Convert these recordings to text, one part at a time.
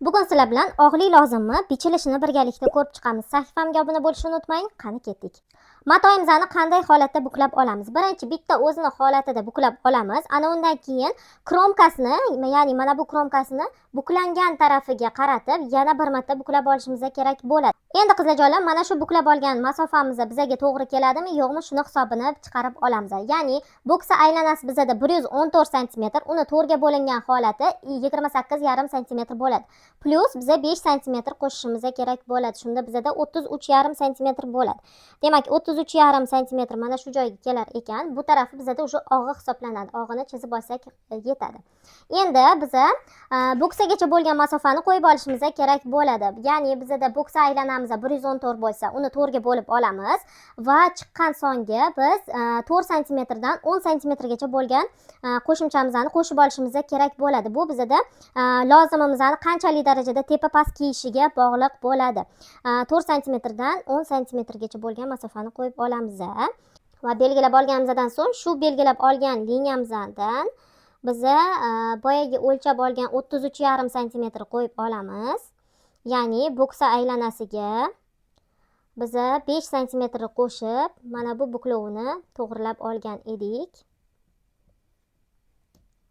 Bugun sizlar bilan og'li lozimmi bichilishini birgalikda ko'rib chiqamiz. Sahifamga obuna bo'lishni unutmang. Qani ketdik. Matoyimizni qanday holatda buklab olamiz? Birinchi bitta o'zini holatida buklab olamiz. Ana undan keyin kromkasini, ya'ni mana bu kromkasini buklangan tarafiga qaratib yana bir marta buklab olishimiz kerak bo'ladi. Endi qizlarjonlar, mana shu buklab olgan masofamiz bizga to'g'ri keladimi, yo'qmi, shuni hisobini chiqarib olamiz. Ya'ni boksa aylanasi bizda 114 sm, uni to'rtga bo'lingan holati 28,5 sm bo'ladi. Plus biza 5 sm qo'shishimiz kerak bo'ladi. Shunda bizda 33,5 sm bo'ladi. Demak, 33,5 sm mana shu joyga kelar ekan. Bu tarafi bizda o'sha og'i hisoblanadi. Og'ini chizib olsak yetadi. Endi biza boksagacha bo'lgan masofani qo'yib olishimiz kerak bo'ladi. Ya'ni bizda boksa aylanamiz 114 bo'lsa, uni to'rtga bo'lib olamiz va chiqqan songa biz 4 sm dan 10 sm gacha bo'lgan qo'shimchamizni qo'shib olishimiz kerak bo'ladi. Bu bizda lozimimizni qanchalik darajada tepa past kiyishiga bog'liq bo'ladi. 4 sm dan 10 sm gacha bo'lgan masofani qo'yib olamiz va belgilab olganimizdan so'ng shu belgilab olgan liniyamizdan biza boyagi o'lchab olgan 33,5 sm qo'yib olamiz. Ya'ni boksa aylanasiga biza 5 sm qo'shib mana bu buklovni to'g'rilab olgan edik.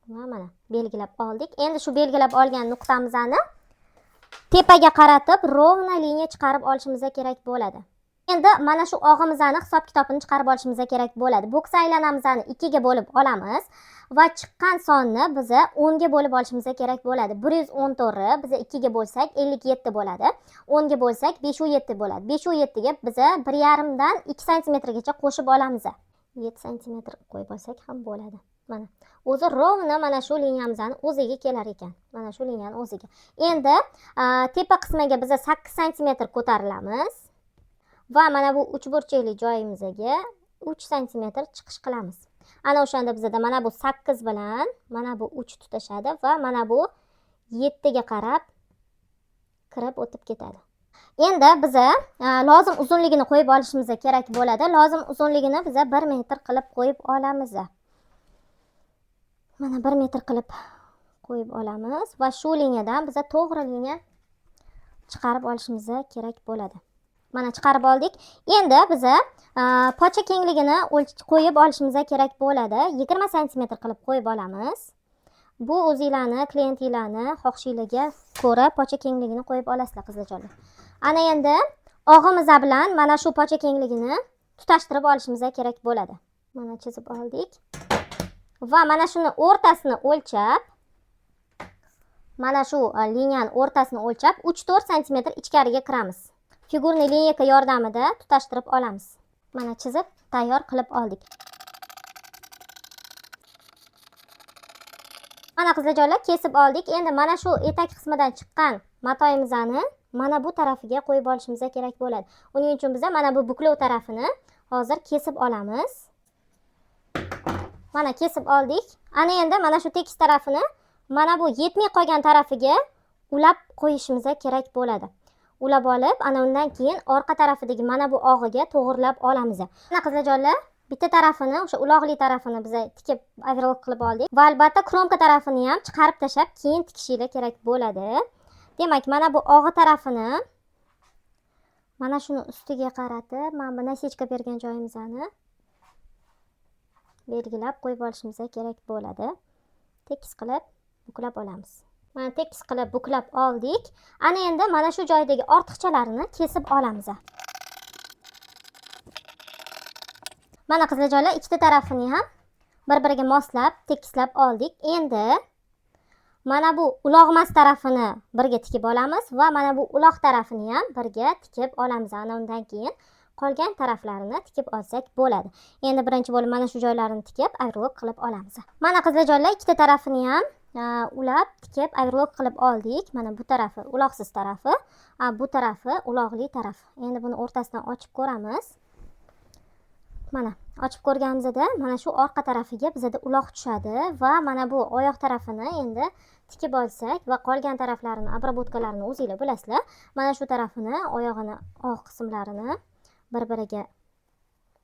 Va mana belgilab oldik. Endi shu belgilab olgan nuqtamizni tepaga qaratib rovna liniya chiqarib olishimiz kerak bo'ladi. Endi mana shu og'imizni hisob-kitobini chiqarib olishimiz kerak bo'ladi. Boksa aylanamizni 2 ga bo'lib olamiz va chiqqan sonni biza 10 ga bo'lib olishimiz kerak bo'ladi. 114 biza 2 ga bo'lsak 57 bo'ladi. 10 ga bo'lsak 5,7 bo'ladi. 5,7 ga biza 1,5 dan 2 sm gacha qo'shib olamiz. 7 sm qo'yib olsak ham bo'ladi. Mana o'zi rovna mana shu liniyamizni o'ziga kelar ekan. Mana shu liniyani o'ziga. Endi tepa qismiga biza 8 sm ko'tarilamiz va mana bu uchburchakli joyimizga 3 sm chiqish qilamiz. Ana o'shanda bizda mana bu 8 bilan mana bu 3 tutashadi va mana bu 7 ga qarab kirib o'tib ketadi. Endi biza lozim uzunligini qo'yib olishimiz kerak bo'ladi. Lozim uzunligini biza 1 metr qilib qo'yib olamiz. Mana 1 metr qilib qo'yib olamiz va shu liniyadan biza to'g'ri liniya chiqarib olishimiz kerak bo'ladi. Mana chiqarib oldik. Endi biza pocha kengligini qo'yib olishimiz kerak bo'ladi. 20 sm qilib qo'yib olamiz. Bu o'zingizlarni, klientingizlarni xohishingizga ko'ra pocha kengligini qo'yib olasizlar qizlarjonlar. Ana endi og'imiz bilan mana shu pocha kengligini tutashtirib olishimiz kerak bo'ladi. Mana chizib oldik. Va mana shuni o'rtasini o'lchab, mana shu liniyani o'rtasini o'lchab 3-4 sm ichkariga kiramiz. Figurniy liniyka yordamida tutashtirib olamiz. Mana chizib tayyor qilib oldik. Mana qizlarjonlar kesib oldik. Endi mana shu etak qismidan chiqqan matoyimizni mana bu tarafiga qo'yib olishimiz kerak bo'ladi. Uning uchun biz mana bu buklov tarafini hozir kesib olamiz. Mana kesib oldik. Ana endi mana shu tekis tarafini mana bu yetmay qolgan tarafiga ulab qo'yishimiz kerak bo'ladi. Ulab olib, ana undan keyin orqa tarafidagi mana bu og'iga to'g'rilab olamiz. Mana qizlarjonlar, bitta tarafini, o'sha uloqli tarafini biz tikib overlock qilib oldik. Va albatta kromka tarafini ham chiqarib tashab, keyin tikishinglar kerak bo'ladi. Demak, mana bu og'i tarafini mana shuni ustiga qaratib, mana bu nasechka bergan joyimizni belgilab qo'yib olishimiz kerak bo'ladi. Tekis qilib buklab olamiz. Mana tekis qilib buklab oldik. Ana endi mana shu joydagi ortiqchalarini kesib olamiz. Mana qizlarjonlar, ikkita tarafini ham bir-biriga moslab, tekislab oldik. Endi mana bu uloqmas tarafini birga tikib olamiz va mana bu uloq tarafini ham birga tikib olamiz. Ana undan keyin qolgan taraflarini tikib olsak bo'ladi. Endi birinchi bo'lib mana shu joylarini tikib overlock qilib olamiz. Mana qizlarjonlar, ikkita tarafini ham ulab tikib overlock qilib oldik. Mana bu tarafi uloqsiz tarafi, bu tarafi uloqli taraf. Endi buni o'rtasidan ochib ko'ramiz. Mana ochib ko'rganimizda mana shu orqa tarafiga bizda uloq tushadi va mana bu oyoq tarafini endi tikib olsak va qolgan taraflarini, obработкаларni o'zingizlar bilasizlar. Mana shu tarafini, oyog'ini, oq qismlarini bir-biriga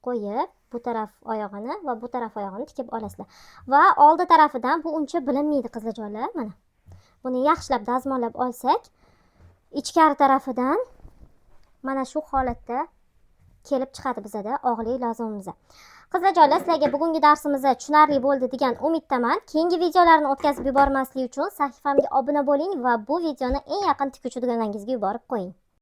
qo'yib, bu taraf oyog'ini va bu taraf oyog'ini tikib olasizlar. Va oldi tarafidan bu uncha bilinmaydi qizlarjonlar. Mana buni yaxshilab dazmollab olsak ichkari tarafidan mana shu holatda kelib chiqadi bizada og'li lozimimiz. Qizlarjonlar, sizlarga bugungi darsimiz tushunarli bo'ldi degan umiddaman. Keyingi videolarni o'tkazib yubormaslik uchun sahifamga obuna bo'ling va bu videoni eng yaqin tikuvchi dugonangizga yuborib qo'ying.